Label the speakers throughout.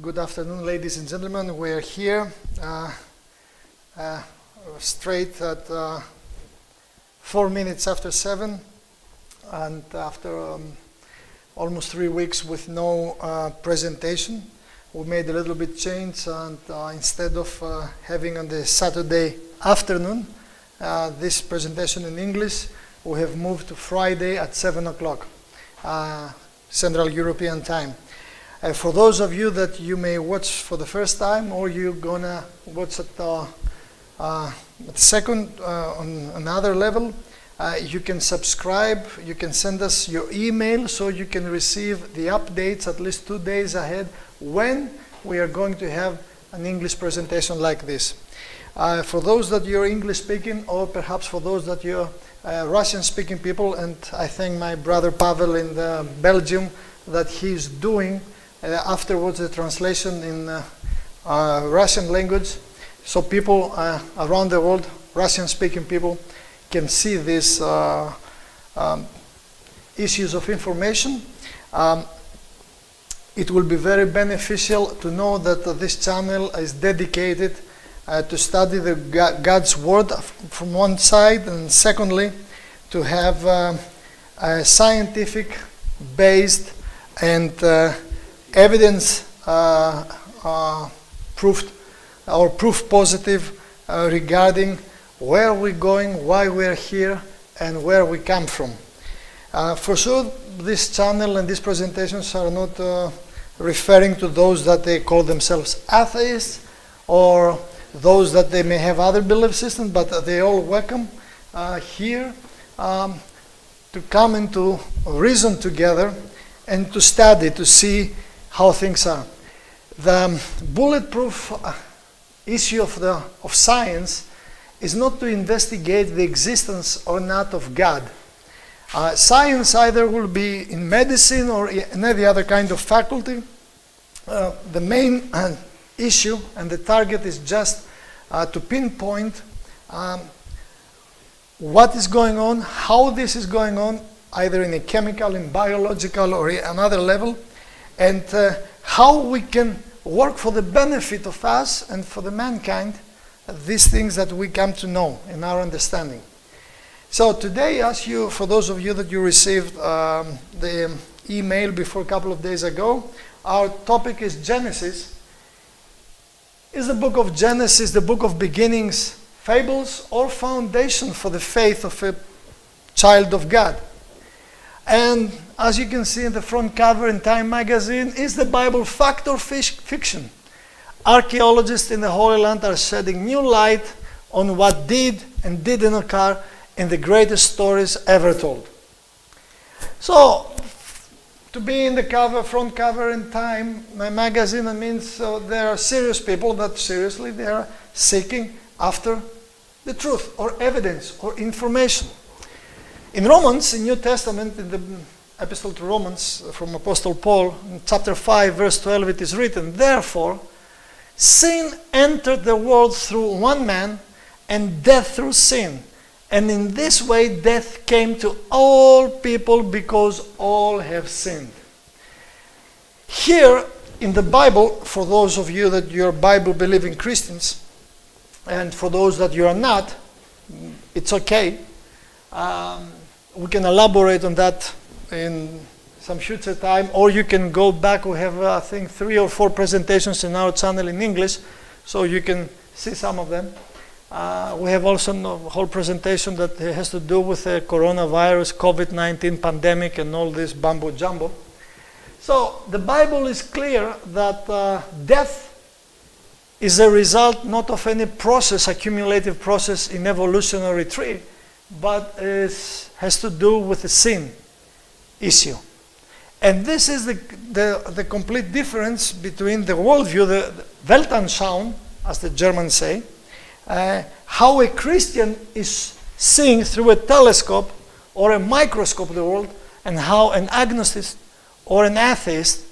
Speaker 1: Good afternoon, ladies and gentlemen. We are here straight at 4 minutes after 7, and after almost 3 weeks with no presentation, we made a little bit change, and instead of having on the Saturday afternoon this presentation in English, we have moved to Friday at 7 o'clock Central European time. For those of you that you may watch for the first time, or you're gonna watch at second on another level, you can subscribe. You can send us your email so you can receive the updates at least 2 days ahead when we are going to have an English presentation like this. For those that you're English speaking, or perhaps for those that you're Russian speaking people, and I thank my brother Pavel in Belgium that he's doing afterwards the translation in Russian language, so people around the world, Russian speaking people, can see these issues of information. It will be very beneficial to know that this channel is dedicated to study God's Word from one side, and secondly, to have a scientific based and evidence proved or proof positive regarding where we're going, why we're here, and where we come from. For sure, this channel and these presentations are not referring to those that they call themselves atheists, or those that they may have other belief systems, but they all welcome here to come and to reason together and to study, to see how things are. The bulletproof issue of science is not to investigate the existence or not of God. Science either will be in medicine or in any other kind of faculty. The main issue and the target is just to pinpoint what is going on, how this is going on, either in a chemical, in biological, or another level, and how we can work for the benefit of us and for the mankind, these things that we come to know in our understanding. So today, for those of you that you received the email before a couple of days ago, our topic is Genesis. Is the book of Genesis the book of beginnings, fables, or foundation for the faith of a child of God? And as you can see in the front cover in Time magazine, is the Bible fact or fiction? Archaeologists in the Holy Land are shedding new light on what did and didn't occur in the greatest stories ever told. So, to be in the cover, front cover in Time magazine, means there are serious people that seriously they are seeking after the truth or evidence or information. In Romans, in New Testament, in the Epistle to Romans from Apostle Paul, in chapter 5, verse 12, it is written, "Therefore, sin entered the world through one man, and death through sin. And in this way death came to all people because all have sinned." Here in the Bible, for those of you that you're Bible-believing Christians, and for those that you are not, it's okay. We can elaborate on that in some future time, or you can go back. We have, I think, 3 or 4 presentations in our channel in English, so you can see some of them. We have also a whole presentation that has to do with the coronavirus, COVID-19 pandemic, and all this bumbo jumbo. So the Bible is clear that death is a result not of any process, accumulative process in evolutionary tree, but has to do with the sin issue. And this is the complete difference between the worldview, the Weltanschauung, as the Germans say, how a Christian is seeing through a telescope or a microscope the world, and how an agnostic or an atheist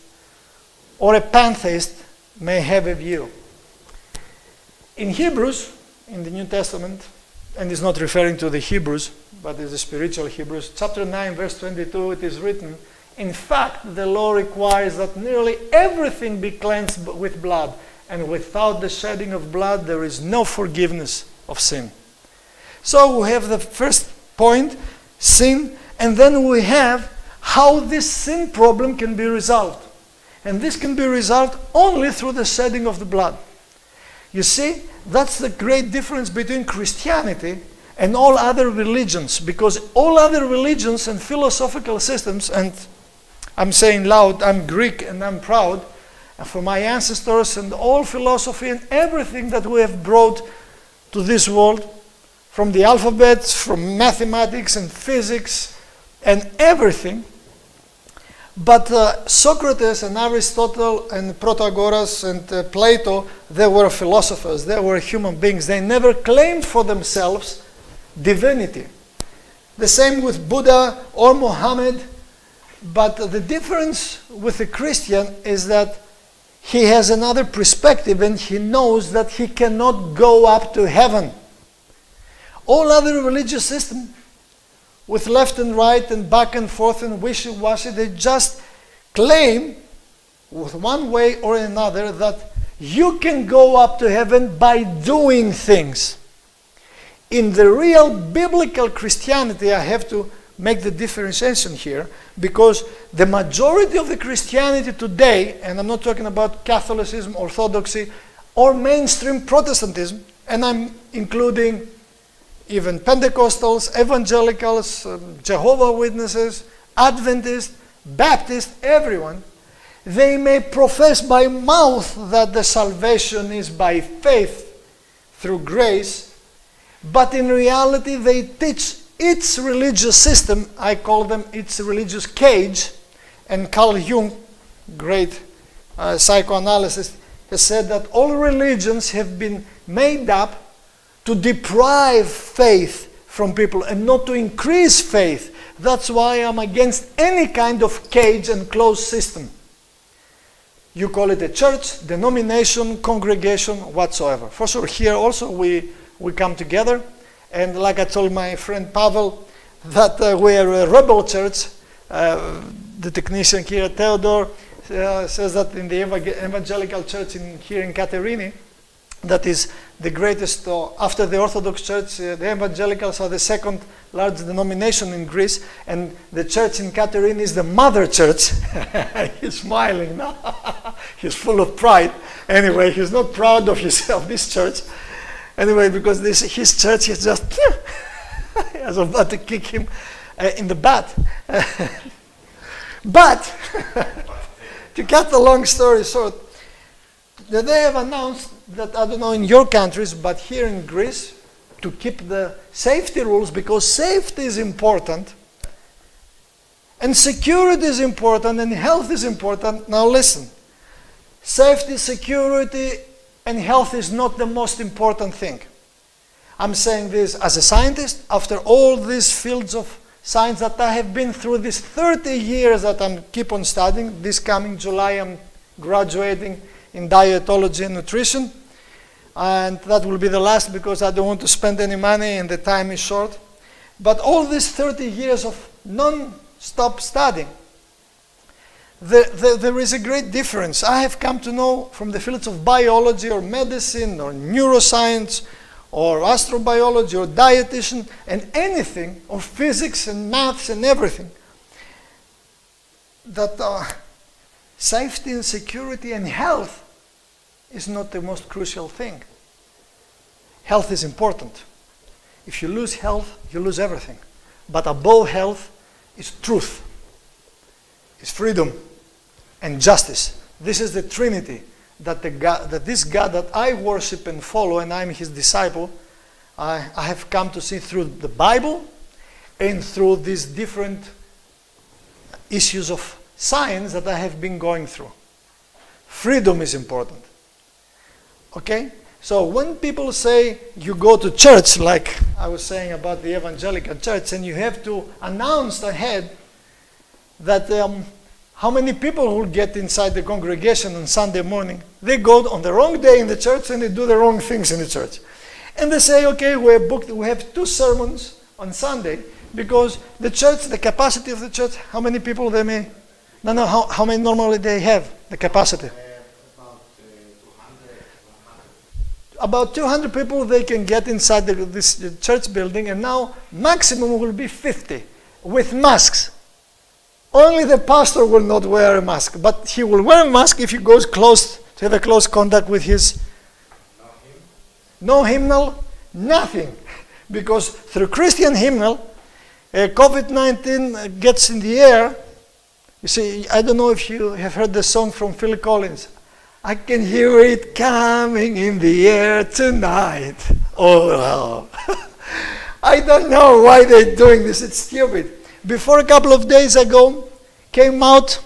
Speaker 1: or a pantheist may have a view. In Hebrews, in the New Testament, and it's not referring to the Hebrews, but it's the spiritual Hebrews, chapter 9, verse 22, it is written, In fact, the law requires that nearly everything be cleansed with blood, and without the shedding of blood there is no forgiveness of sin. So we have the first point, sin, and then we have how this sin problem can be resolved. And this can be resolved only through the shedding of the blood. You see, that's the great difference between Christianity and all other religions, because all other religions and philosophical systems, and I'm saying loud, I'm Greek and I'm proud, and for my ancestors and all philosophy and everything that we have brought to this world, from the alphabet, from mathematics and physics and everything. But Socrates and Aristotle and Protagoras and Plato, they were philosophers, they were human beings. They never claimed for themselves divinity. The same with Buddha or Muhammad. But the difference with a Christian is that he has another perspective and he knows that he cannot go up to heaven. All other religious systems, with left and right and back and forth and wishy-washy, they just claim with one way or another that you can go up to heaven by doing things. In the real biblical Christianity, I have to make the differentiation here, because the majority of the Christianity today, and I'm not talking about Catholicism, Orthodoxy, or mainstream Protestantism, and I'm including even Pentecostals, Evangelicals, Jehovah's Witnesses, Adventists, Baptists, everyone, they may profess by mouth that the salvation is by faith through grace, but in reality they teach its religious system, I call them its religious cage, and Carl Jung, great psychoanalyst, has said that all religions have been made up to deprive faith from people and not to increase faith. That's why I'm against any kind of cage and closed system. You call it a church, denomination, congregation, whatsoever. For sure, here also we come together. And like I told my friend Pavel, that we are a rebel church. The technician here, Theodore, says that in the evangelical church here in Katerini, that is the greatest, after the Orthodox Church, the evangelicals are the second largest denomination in Greece, and the church in Katerini is the mother church. He's smiling now. He's full of pride. Anyway, he's not proud of himself, this church. Anyway, because his church is just, I was about to kick him in the butt. But, to cut the long story short, they have announced that, I don't know in your countries, but here in Greece, to keep the safety rules, because safety is important, and security is important, and health is important. Now listen, safety, security, and health is not the most important thing. I'm saying this as a scientist, after all these fields of science that I have been through, these 30 years that I keep on studying. This coming July I'm graduating in dietology and nutrition, and that will be the last because I don't want to spend any money and the time is short. But all these 30 years of non-stop studying, there is a great difference. I have come to know from the fields of biology or medicine or neuroscience or astrobiology or dietitian and anything, or physics and maths and everything, that safety and security and health is not the most crucial thing. Health is important. If you lose health, you lose everything. But above health is truth, is freedom, and justice. This is the Trinity that this God that I worship and follow, and I'm his disciple, I have come to see through the Bible and through these different issues of science that I have been going through. Freedom is important. Okay? So when people say you go to church, like I was saying about the evangelical church, and you have to announce ahead that how many people will get inside the congregation on Sunday morning, they go on the wrong day in the church and they do the wrong things in the church. And they say, okay, we have 2 sermons on Sunday because the church, the capacity of the church, how many people they may No, how many normally they have, the capacity? About 200 people they can get inside this church building, and now maximum will be 50 with masks. Only the pastor will not wear a mask, but he will wear a mask if he goes close, to have a close contact with his... No hymnal, nothing. Because through Christian hymnal, COVID-19 gets in the air. You see, I don't know if you have heard the song from Phil Collins. I can hear it coming in the air tonight. Oh, wow. I don't know why they're doing this. It's stupid. Before a couple of days ago, came out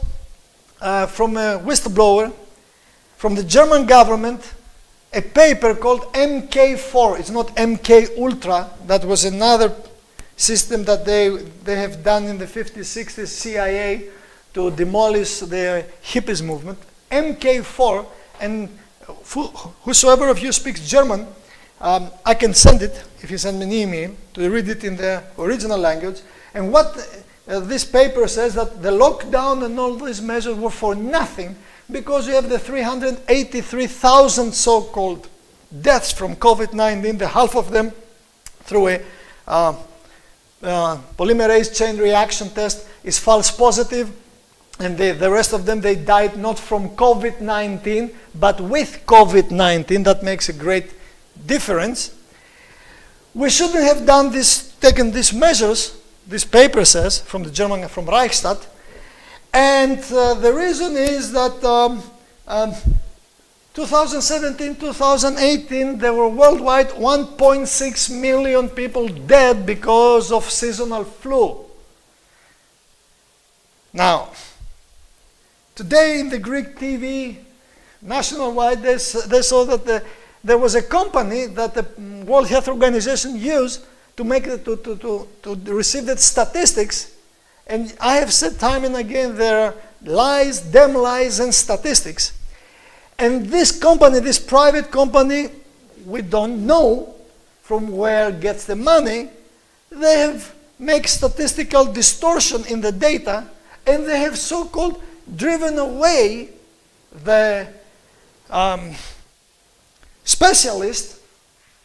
Speaker 1: from a whistleblower from the German government, a paper called MK4. It's not MK Ultra. That was another system that they have done in the 50s, 60s, CIA, to demolish the hippies movement. MK4, and whosoever of you speaks German, I can send it, if you send me an email, to read it in the original language. And what this paper says, that the lockdown and all these measures were for nothing, because you have the 383,000 so-called deaths from COVID-19, the half of them through a polymerase chain reaction test is false positive, and the rest of them, they died not from COVID-19, but with COVID-19. That makes a great difference. We shouldn't have done this, taken these measures, this paper says, from the German, from Reichstag. And the reason is that 2017, 2018, there were worldwide 1.6 million people dead because of seasonal flu. Now, today in the Greek TV, nationwide, they saw that there was a company that the World Health Organization used to make to receive the statistics. And I have said time and again, there are lies, damn lies, and statistics. And this company, this private company, we don't know from where it gets the money. They have made statistical distortion in the data, and they have so-called driven away the specialists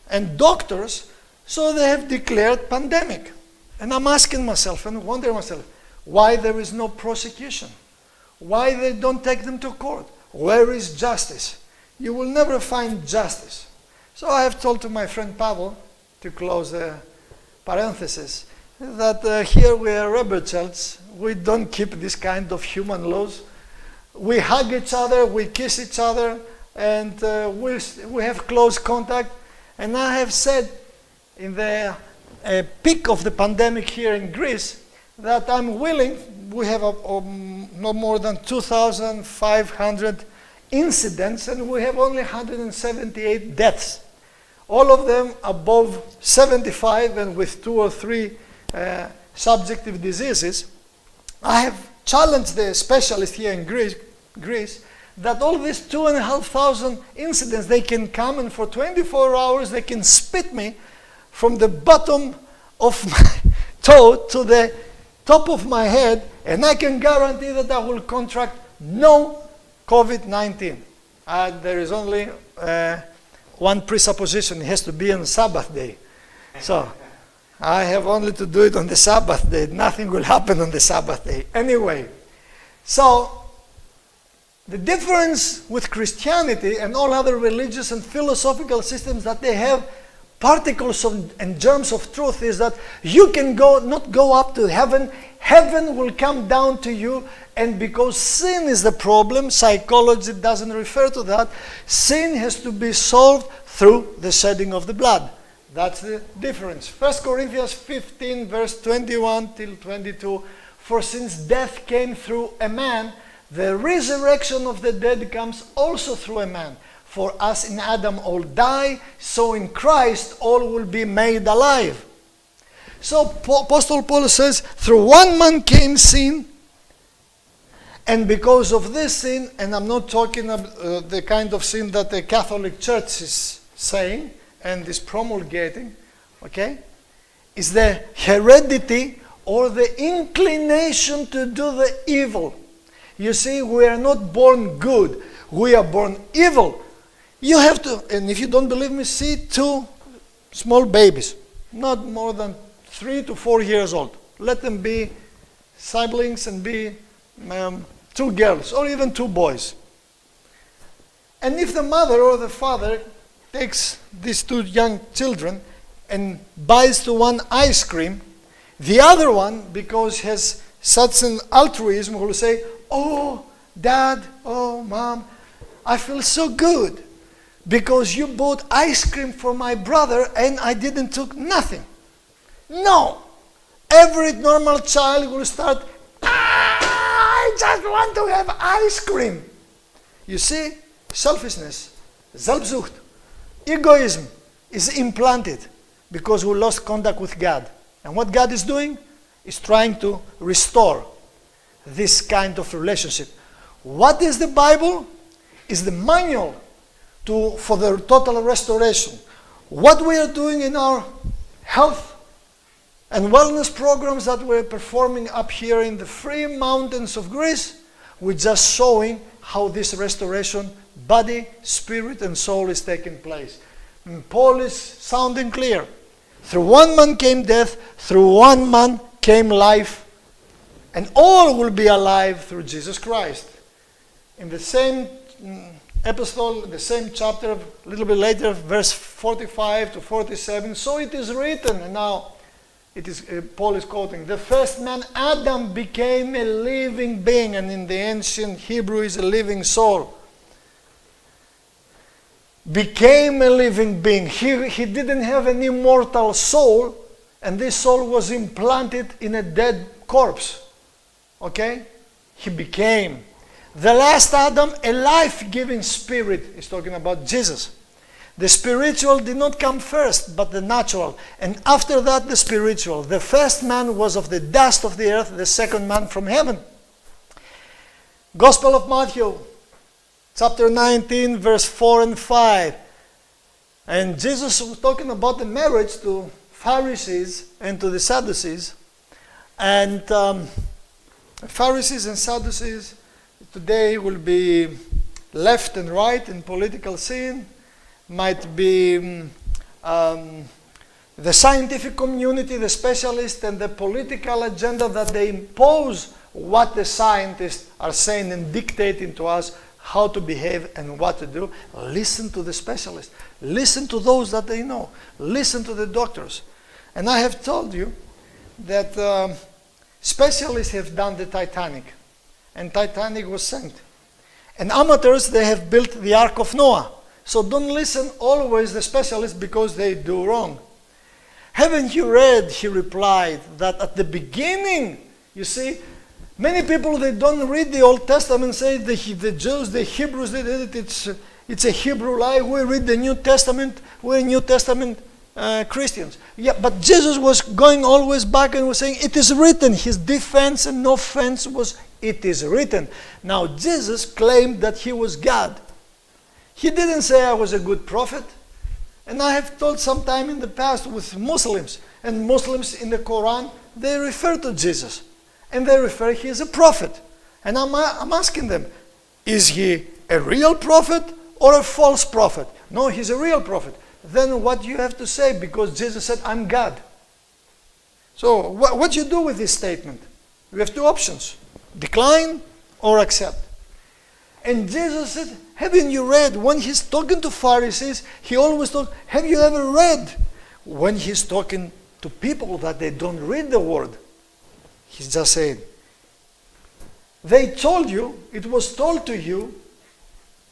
Speaker 1: and doctors, so they have declared pandemic. And I'm asking myself and wondering myself, why there is no prosecution? Why they don't take them to court? Where is justice? You will never find justice. So I have told to my friend Pavel, to close the parenthesis, that here we are rebels. We don't keep this kind of human laws. We hug each other, we kiss each other, and we have close contact. And I have said in the peak of the pandemic here in Greece that I'm willing, we have no more than 2,500 incidents, and we have only 178 deaths. All of them above 75 and with 2 or 3 subjective diseases. I have challenged the specialists here in Greece that all these 2,500 incidents, they can come and for 24 hours they can spit me from the bottom of my toe to the top of my head, and I can guarantee that I will contract no COVID-19. There is only one presupposition: it has to be on Sabbath day. So I have only to do it on the Sabbath day. Nothing will happen on the Sabbath day. Anyway, so the difference with Christianity and all other religious and philosophical systems, that they have particles and germs of truth, is that you can not go up to heaven. Heaven will come down to you, and because sin is the problem, psychology doesn't refer to that. Sin has to be solved through the shedding of the blood. That's the difference. 1 Corinthians 15 verse 21 till 22. For since death came through a man, the resurrection of the dead comes also through a man. For as in Adam all die, so in Christ all will be made alive. So Apostle Paul says, through one man came sin, and because of this sin, and I'm not talking about the kind of sin that the Catholic Church is saying and is promulgating, okay, is the heredity or the inclination to do the evil. You see, we are not born good. We are born evil. You have to, and if you don't believe me, see 2 small babies, not more than 3 to 4 years old. Let them be siblings and be 2 girls or even 2 boys. And if the mother or the father takes these 2 young children and buys to one ice cream, the other one, because he has such an altruism, will say, "Oh, Dad, oh, Mom, I feel so good because you bought ice cream for my brother and I didn't took nothing." No. Every normal child will start, "I just want to have ice cream." You see, selfishness, Selbstsucht, egoism is implanted because we lost contact with God. And what God is doing is trying to restore this kind of relationship. What is the Bible? Is the manual for the total restoration. What we are doing in our health and wellness programs that we're performing up here in the free mountains of Greece, we're just showing how this restoration, body, spirit, and soul is taking place. And Paul is sounding clear. Through one man came death, through one man came life, and all will be alive through Jesus Christ. In the same epistle, the same chapter, a little bit later, verse 45 to 47, so it is written, and now it is Paul is quoting, the first man, Adam, became a living being, and in the ancient Hebrew is a living soul. Became a living being. He didn't have an immortal soul, and this soul was implanted in a dead corpse. Okay? He became. The last Adam, a life-giving spirit, is talking about Jesus. The spiritual did not come first, but the natural. And after that, the spiritual. The first man was of the dust of the earth, the second man from heaven. Gospel of Matthew, chapter 19, verse 4 and 5. And Jesus was talking about the marriage to Pharisees and to the Sadducees. And Pharisees and Sadducees today will be left and right in political scene. Might be the scientific community, the specialists, and the political agenda that they impose what the scientists are saying and dictating to us how to behave and what to do. Listen to the specialists. Listen to those that they know. Listen to the doctors. And I have told you that specialists have done the Titanic, and Titanic was sank. And amateurs, they have built the Ark of Noah. So don't listen always the specialists because they do wrong. Haven't you read, he replied, that at the beginning, you see, many people, they don't read the Old Testament, say the Jews, the Hebrews, they did it, it's a Hebrew lie. We read the New Testament, we're New Testament Christians. Yeah, but Jesus was going always back and was saying, it is written. His defense and offense was, it is written. Now, Jesus claimed that he was God. He didn't say I was a good prophet. And I have told sometime in the past with Muslims, and Muslims in the Quran, they refer to Jesus. And they refer he is a prophet. And I'm asking them, is he a real prophet or a false prophet? No, he's a real prophet. Then what do you have to say? Because Jesus said, I'm God. So what do you do with this statement? You have 2 options. Decline or accept. And Jesus said, haven't you read? When he's talking to Pharisees, he always talks, have you ever read? When he's talking to people that they don't read the word, he's just saying, they told you, it was told to you,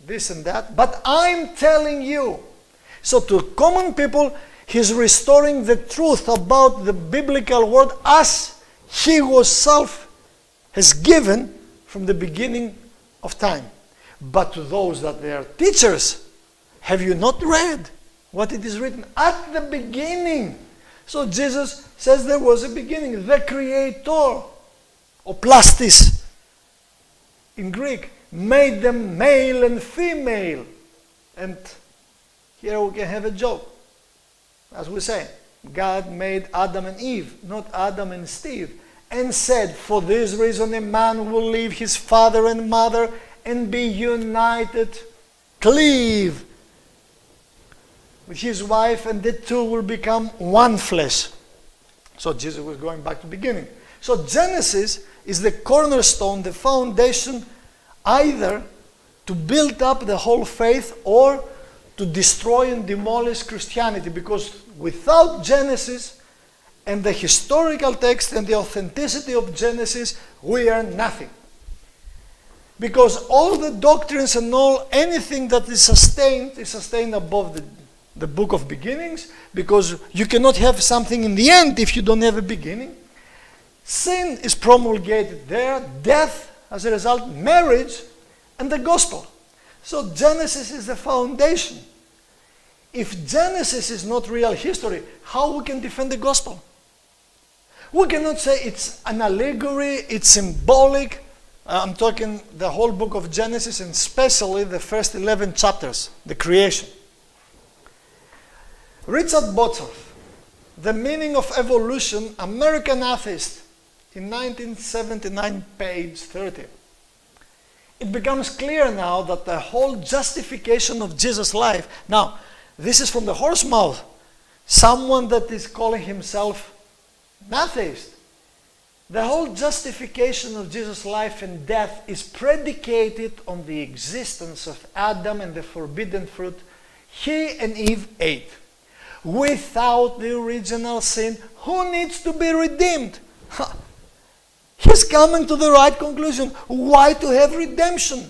Speaker 1: this and that, but I'm telling you. So to common people, he's restoring the truth about the biblical word as he himself has given from the beginning of time. But to those that they are teachers, have you not read what it is written at the beginning? So Jesus says there was a beginning, the Creator, or plastis in Greek, made them male and female. And here we can have a joke. As we say, God made Adam and Eve, not Adam and Steve. and said, for this reason a man will leave his father and mother and be united, cleave with his wife, and the two will become one flesh. So Jesus was going back to the beginning. So Genesis is the cornerstone, the foundation, either to build up the whole faith or to destroy and demolish Christianity, because without Genesis and the historical text and the authenticity of Genesis, we are nothing. Because all the doctrines and anything that is sustained above the book of beginnings, because you cannot have something in the end if you don't have a beginning. Sin is promulgated there, death as a result, marriage, and the gospel. So Genesis is the foundation. If Genesis is not real history, how we can defend the gospel? We cannot say it's an allegory, it's symbolic. I'm talking the whole book of Genesis, and especially the first 11 chapters, the creation. Richard Botsorth, The Meaning of Evolution, American Atheist, in 1979, page 30. It becomes clear now that the whole justification of Jesus' life, now, this is from the horse's mouth, someone that is calling himself an atheist. The whole justification of Jesus' life and death is predicated on the existence of Adam and the forbidden fruit he and Eve ate. Without the original sin, who needs to be redeemed? He's coming to the right conclusion. Why to have redemption?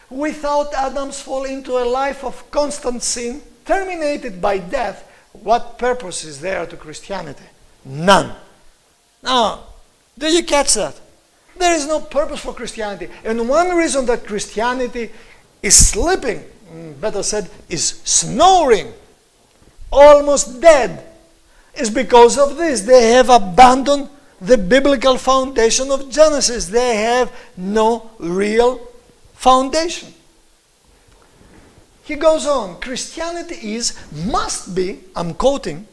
Speaker 1: Without Adam's fall into a life of constant sin, terminated by death, what purpose is there to Christianity? None. Now, do you catch that? There is no purpose for Christianity. And one reason that Christianity is sleeping, better said, is snoring, almost dead, is because of this. They have abandoned the biblical foundation of Genesis. They have no real foundation. He goes on, Christianity must be, I'm quoting,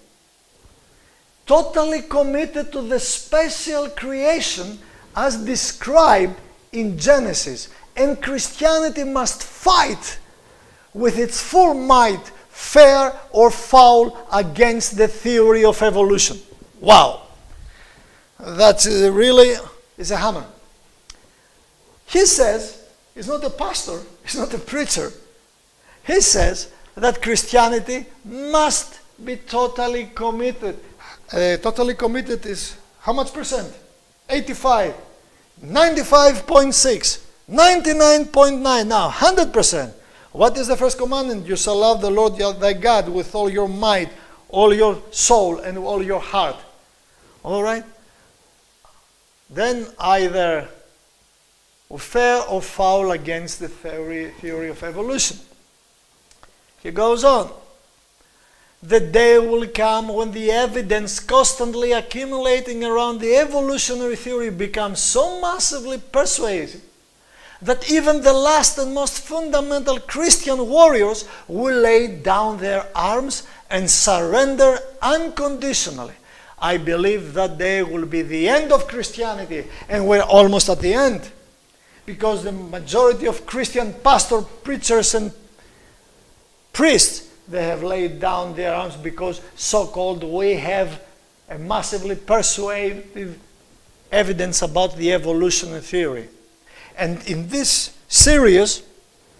Speaker 1: totally committed to the special creation as described in Genesis. And Christianity must fight with its full might, fair or foul, against the theory of evolution. Wow. That really is a hammer. He says, he's not a pastor, he's not a preacher. He says that Christianity must be totally committed. Totally committed is how much percent? 85, 95.6, 99.9, now 100%. What is the first commandment? You shall love the Lord thy God with all your might, all your soul, and all your heart. All right? Then either fair or foul against the theory of evolution. He goes on. The day will come when the evidence constantly accumulating around the evolutionary theory becomes so massively persuasive that even the last and most fundamental Christian warriors will lay down their arms and surrender unconditionally. I believe that day will be the end of Christianity, and we're almost at the end, because the majority of Christian pastors, preachers, and priests, they have laid down their arms because so-called we have a massively persuasive evidence about the evolutionary theory. And in this series,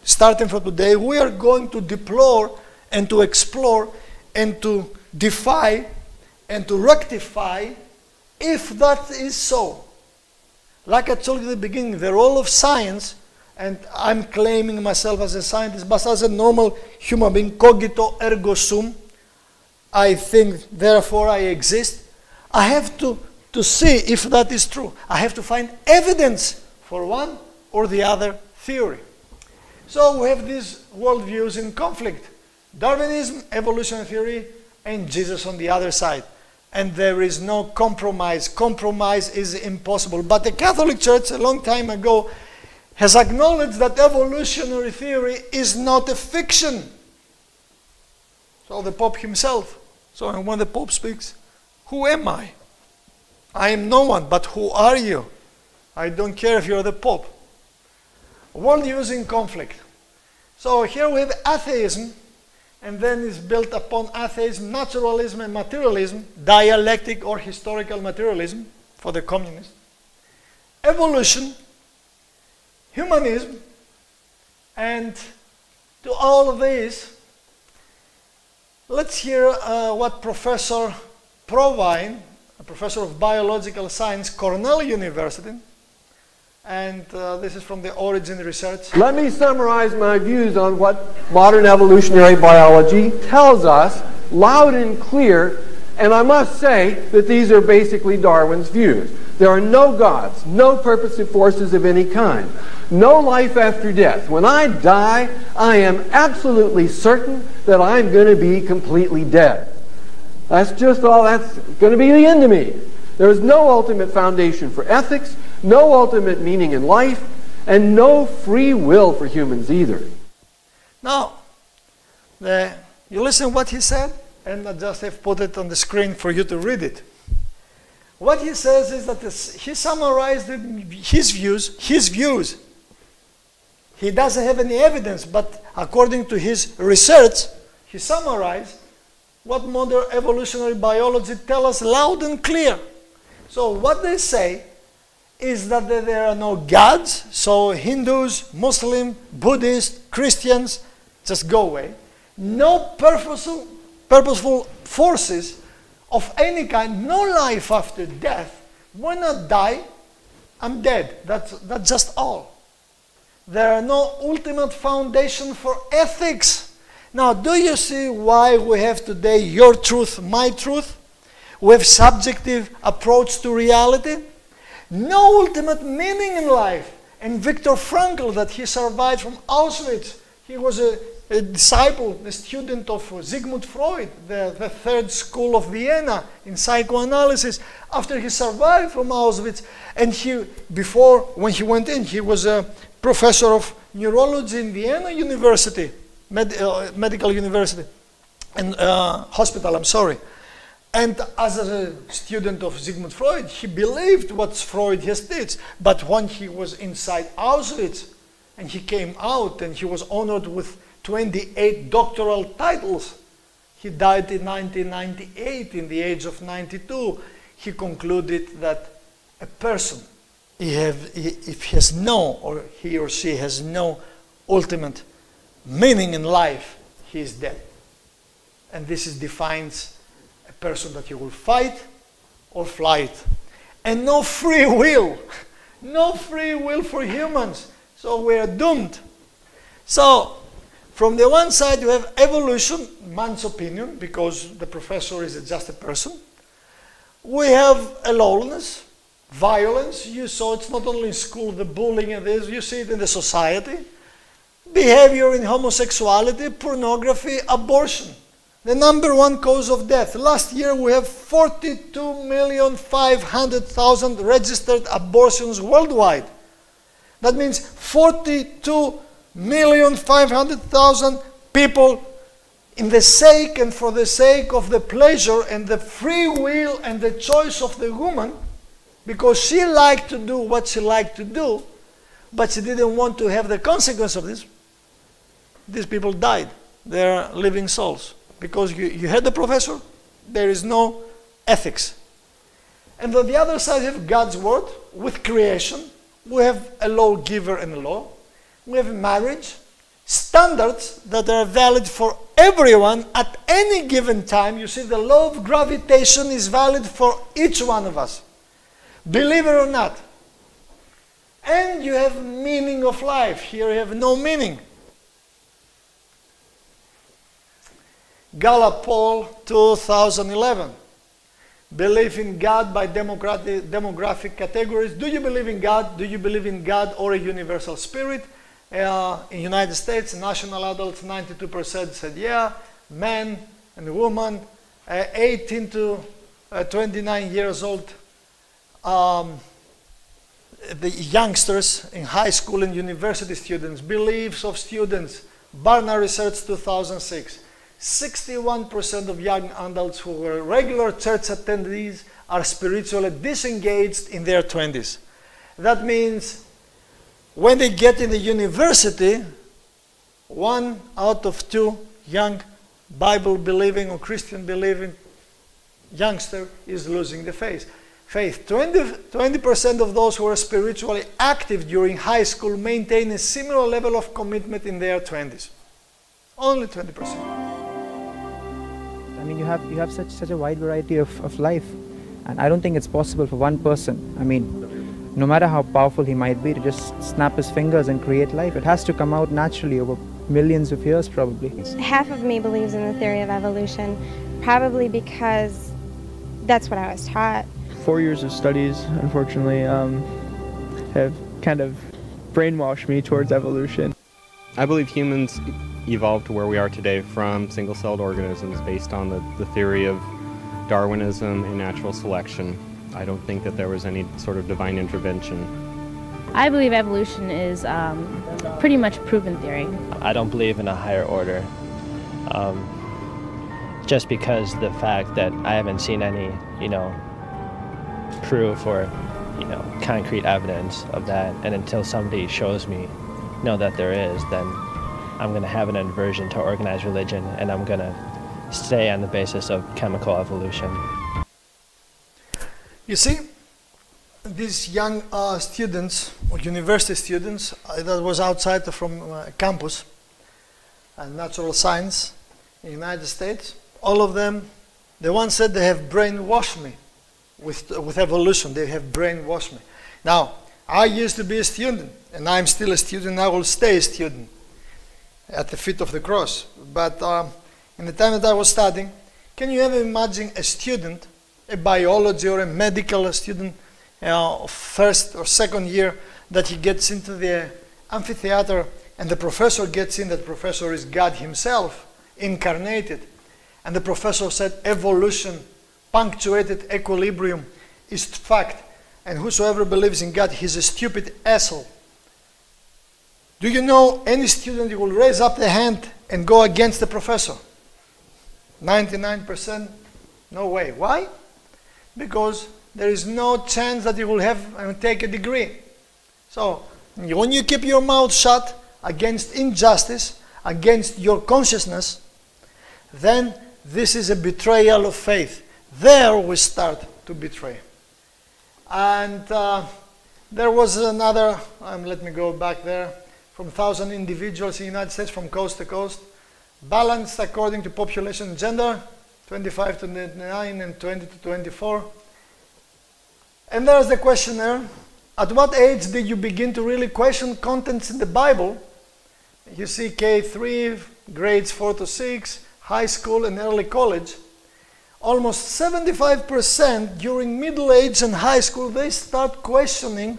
Speaker 1: starting from today, we are going to deplore and to explore and to defy and to rectify if that is so. Like I told you at the beginning, the role of science, and I'm claiming myself as a scientist, but as a normal human being, cogito ergo sum, I think, therefore I exist. I have to see if that is true. I have to find evidence for one or the other theory. So we have these worldviews in conflict. Darwinism, evolutionary theory, and Jesus on the other side. And there is no compromise. Compromise is impossible. But the Catholic Church, a long time ago, has acknowledged that evolutionary theory is not a fiction. So the Pope himself. So when the Pope speaks, who am I? I am no one, but who are you? I don't care if you're the Pope. World views in conflict. So here we have atheism, and then it's built upon atheism, naturalism and materialism, dialectic or historical materialism for the communists, evolution, humanism, and to all of these, let's hear what Professor Provine, a professor of biological science, Cornell University, and this is from the Origin Research.
Speaker 2: Let me summarize my views on what modern evolutionary biology tells us loud and clear, and I must say that these are basically Darwin's views. There are no gods, no purposive forces of any kind, no life after death. When I die, I am absolutely certain that I'm going to be completely dead. That's just all that's going to be the end of me. There is no ultimate foundation for ethics, no ultimate meaning in life, and no free will for humans either.
Speaker 1: Now, you listen what he said, and I just have put it on the screen for you to read it. What he says is that he summarized his views. He doesn't have any evidence, but according to his research, he summarized what modern evolutionary biology tells us loud and clear. So what they say is that there are no gods, so Hindus, Muslim, Buddhists, Christians, just go away. No purposeful forces of any kind, no life after death. When I die, I'm dead. That's just all. There are no ultimate foundation for ethics. Now, do you see why we have today your truth, my truth? We have subjective approach to reality. No ultimate meaning in life. And Viktor Frankl, that he survived from Auschwitz, he was a disciple, a student of Sigmund Freud, the third school of Vienna in psychoanalysis. After he survived from Auschwitz, and when he went in, he was a professor of neurology in Vienna University, medical university, and hospital, I'm sorry. And as a student of Sigmund Freud, he believed what Freud has taught. But when he was inside Auschwitz, and he came out, and he was honored with 28 doctoral titles. He died in 1998, in the age of 92. He concluded that a person, if he has no, or he or she has no ultimate meaning in life, he is dead. And this defines a person that he will fight or flight. And no free will. No free will for humans. So we are doomed. So, from the one side you have evolution, man's opinion, because the professor is just a person. We have aloneness, violence. You saw it's not only in school, the bullying and this, you see it in the society. Behavior in homosexuality, pornography, abortion. The #1 cause of death. Last year we have 42,500,000 registered abortions worldwide. That means 42,500,000 people in the sake and for the sake of the pleasure and the free will and the choice of the woman, because she liked to do what she liked to do, but she didn't want to have the consequence of this. These people died. They are living souls. Because you heard the professor, there is no ethics. And on the other side, you have God's word with creation. We have a lawgiver and a law. We have marriage, standards that are valid for everyone at any given time. You see, the law of gravitation is valid for each one of us, believe it or not. And you have meaning of life. Here you have no meaning. Gallup poll 2011. Belief in God by demographic categories. Do you believe in God? Do you believe in God or a universal spirit? In the United States, national adults, 92% said yeah. Men and women, 18 to 29 years old. The youngsters in high school and university students, beliefs of students. Barna Research 2006. 61% of young adults who were regular church attendees are spiritually disengaged in their 20s. That means when they get in the university, 1 out of 2 young Bible-believing or Christian-believing youngster is losing the faith. 20% of those who are spiritually active during high school maintain a similar level of commitment in their 20s. Only 20%.
Speaker 3: I mean, you have such a wide variety of life, and I don't think it's possible for one person, I mean, no matter how powerful he might be, to just snap his fingers and create life. It has to come out naturally over millions of years, probably.
Speaker 4: Half of me believes in the theory of evolution, probably because that's what I was taught.
Speaker 5: 4 years of studies, unfortunately, have kind of brainwashed me towards evolution.
Speaker 6: I believe humans evolved to where we are today from single-celled organisms based on the theory of Darwinism and natural selection. I don't think that there was any sort of divine intervention.
Speaker 7: I believe evolution is pretty much a proven theory.
Speaker 8: I don't believe in a higher order, just because the fact that I haven't seen any, proof or, concrete evidence of that, and until somebody shows me, that there is, then I'm going to have an aversion to organized religion, and I'm going to stay on the basis of chemical evolution.
Speaker 1: You see, these young students, or university students, that was outside from campus, natural science in the United States, all of them, the one said they have brainwashed me with evolution. They have brainwashed me. Now, I used to be a student, and I'm still a student. I will stay a student at the feet of the cross. But in the time that I was studying, can you ever imagine a student, a biology or a medical student, first or second year, that he gets into the amphitheater and the professor gets in, that professor is God himself, incarnated. And the professor said, evolution, punctuated equilibrium is fact. And whosoever believes in God, he's a stupid asshole. Do you know any student who will raise up the hand and go against the professor? 99%, no way. Why? Because there is no chance that you will have and take a degree. So, when you keep your mouth shut against injustice, against your consciousness, then this is a betrayal of faith. There we start to betray. And there was another, let me go back there, from 1,000 individuals in the United States from coast to coast, balanced according to population and gender, 25 to 29 and 20 to 24. And there's the questionnaire. At what age did you begin to really question contents in the Bible? You see K3, grades 4 to 6, high school and early college. Almost 75% during middle age and high school, they start questioning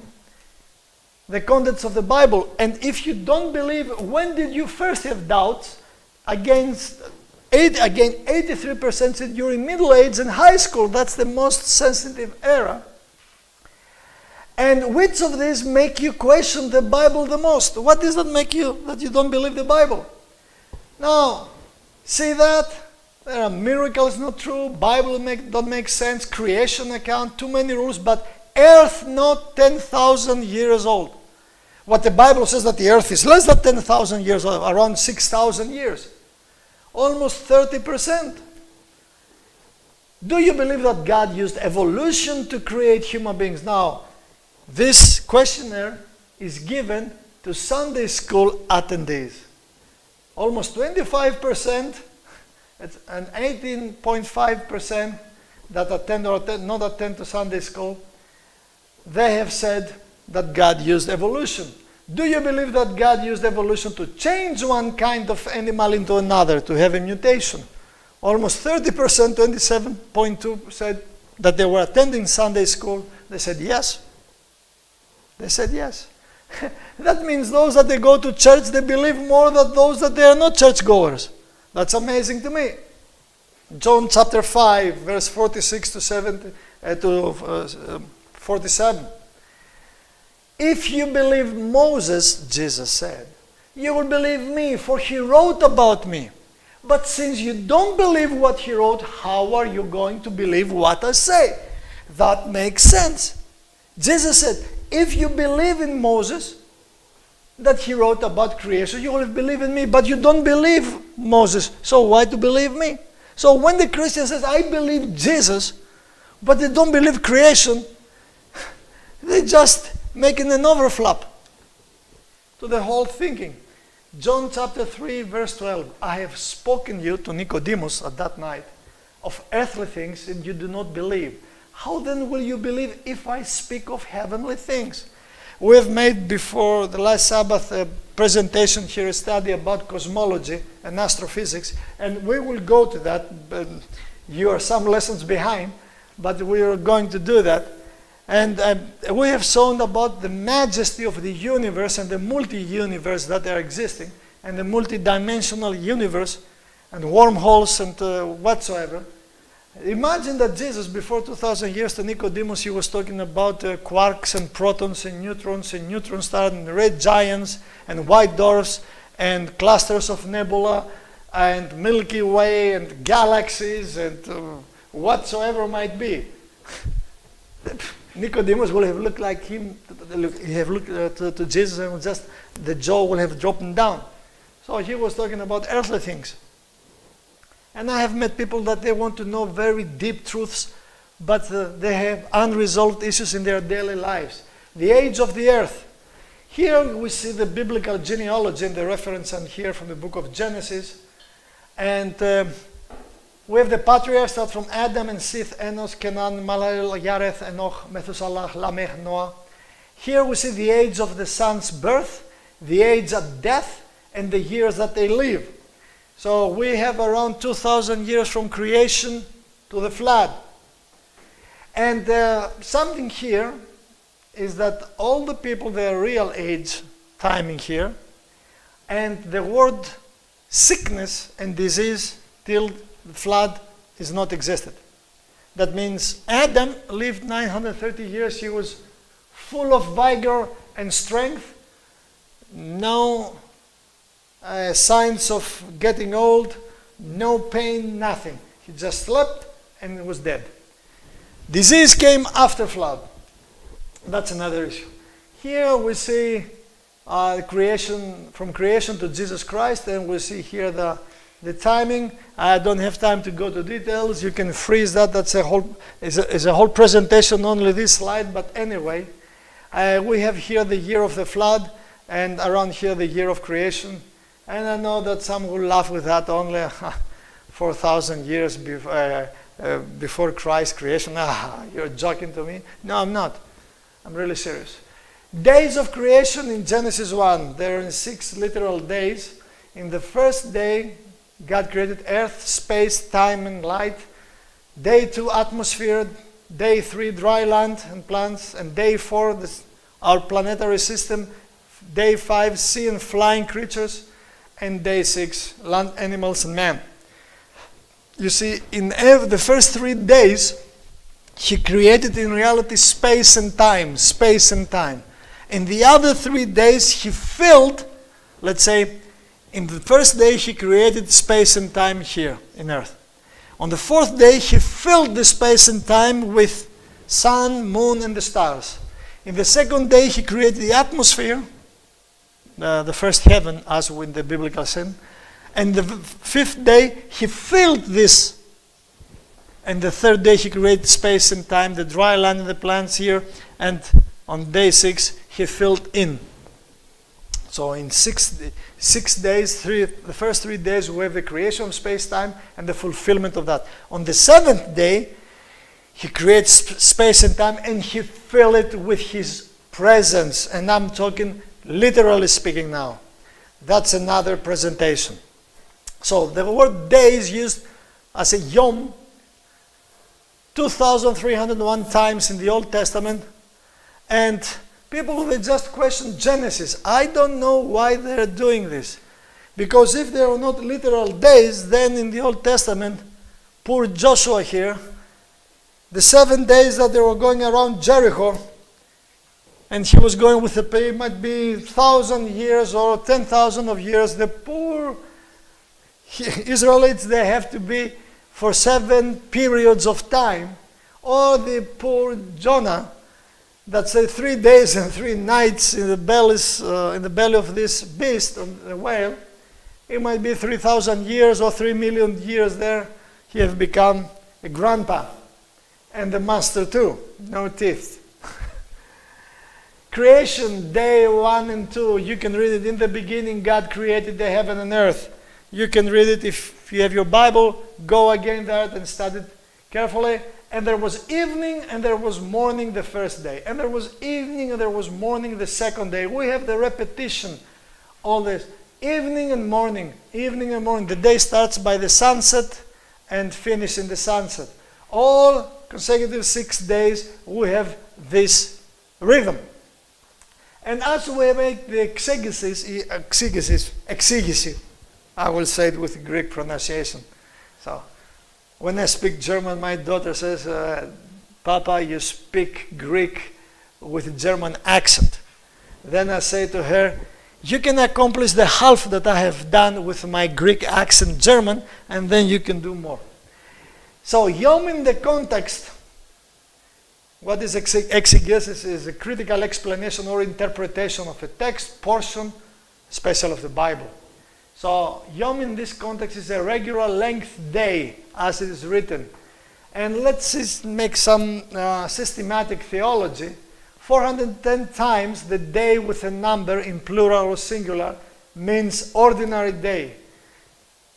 Speaker 1: the contents of the Bible. And if you don't believe, when did you first have doubts? Again, 83% said during middle age and high school. That's the most sensitive era. And which of these make you question the Bible the most? What does that make you, that you don't believe the Bible? Now, see that? There are miracles not true, Bible don't make sense, creation account, too many rules, but earth not 10,000 years old. What the Bible says that the earth is less than 10,000 years old, around 6,000 years. Almost 30%. Do you believe that God used evolution to create human beings? Now, this questionnaire is given to Sunday school attendees. Almost 25%, and 18.5% that attend or not attend to Sunday school, they have said that God used evolution. Do you believe that God used evolution to change one kind of animal into another, to have a mutation? Almost 30%, 27.2%, said that they were attending Sunday school. They said yes. They said yes. That means those that they go to church, they believe more than those that they are not churchgoers. That's amazing to me. John chapter 5, verse 46 to 47. If you believe Moses, Jesus said, you will believe me, for he wrote about me. But since you don't believe what he wrote, how are you going to believe what I say? That makes sense. Jesus said, if you believe in Moses, that he wrote about creation, you will believe in me, but you don't believe Moses, so why to believe me? So when the Christian says, I believe Jesus, but they don't believe creation, they just making an overflap to the whole thinking. John chapter 3 verse 12, I have spoken you to Nicodemus at that night of earthly things and you do not believe. How then will you believe if I speak of heavenly things? We have made before the last Sabbath a presentation here, a study about cosmology and astrophysics, and we will go to that. You are some lessons behind, but we are going to do that. And we have shown about the majesty of the universe and the multi-universe that are existing, and the multi-dimensional universe, and wormholes and whatsoever. Imagine that Jesus, before 2,000 years to Nicodemus, he was talking about quarks and protons and neutron stars and red giants and white dwarfs and clusters of nebula and Milky Way and galaxies and whatsoever might be. Nicodemus will have looked like him, he have looked to Jesus, and just the jaw will have dropped down. So he was talking about earthly things. And I have met people that they want to know very deep truths, but they have unresolved issues in their daily lives. The age of the earth. Here we see the biblical genealogy and the reference and here from the book of Genesis. And we have the patriarchs start from Adam and Seth, Enos, Kenan, Malalel, Yareth, Enoch, Methuselah, Lamech, Noah. Here we see the age of the son's birth, the age at death, and the years that they live. So we have around 2,000 years from creation to the flood. And something here is that all the people, their real age timing here, and the word sickness and disease till the flood is not existed. That means Adam lived 930 years. He was full of vigor and strength. No signs of getting old, no pain, nothing. He just slept and was dead. Disease came after flood. That's another issue. Here we see creation, from creation to Jesus Christ, and we see here the timing. I don't have time to go to details. You can freeze that. That's a whole is a whole presentation, only this slide. But anyway, we have here the year of the flood, and around here the year of creation. And I know that some will laugh with that, only 4,000 years before Christ's creation. You're joking to me? No, I'm not. I'm really serious. Days of creation in Genesis 1. There are 6 literal days. In the first day, God created earth, space, time, and light. Day 2, atmosphere. Day 3, dry land and plants. And day 4, our planetary system. Day 5, sea and flying creatures. And day 6, land animals and man. You see, in the first 3 days, he created in reality space and time, space and time. In the other 3 days, he filled, let's say, in the first day, he created space and time here in earth. On the 4th day, he filled the space and time with sun, moon, and the stars. In the 2nd day, he created the atmosphere, the first heaven, as with the biblical sin. And the 5th day, he filled this. And the 3rd day, he created space and time, the dry land and the plants here. And on day 6, he filled in. So in 6 days, the first 3 days, we have the creation of space-time and the fulfillment of that. On the 7th day, he creates space and time, and he filled it with his presence. And I'm talking literally speaking now. That's another presentation. So the word day is used as a yom 2,301 times in the Old Testament. And people, they just question Genesis. I don't know why they're doing this. Because if there are not literal days, then in the Old Testament, poor Joshua here, the 7 days that they were going around Jericho, and he was going with it might be 1,000 years or 10,000 of years. The poor Israelites, they have to be for 7 periods of time Or the poor Jonah that said 3 days and 3 nights in the belly of this beast, the whale. It might be 3,000 years or 3 million years there. He have become a grandpa. And the master too. No teeth. Creation, day 1 and 2. You can read it. In the beginning, God created the heaven and earth. You can read it if you have your Bible. Go again there and study it carefully. And there was evening and there was morning the first day. And there was evening and there was morning the second day. We have the repetition. All this. Evening and morning. Evening and morning. The day starts by the sunset and finishes in the sunset. All consecutive 6 days we have this rhythm. And as we make the exegesis, I will say it with Greek pronunciation. So, when I speak German, my daughter says, Papa, you speak Greek with German accent. Then I say to her, you can accomplish the half that I have done with my Greek accent German, and then you can do more. So, yom in the context, what is exegesis? Is a critical explanation or interpretation of a text, portion, especially of the Bible. So, yom in this context is a regular length day, as it is written. And let's just make some systematic theology. 410 times the day with a number in plural or singular means ordinary day.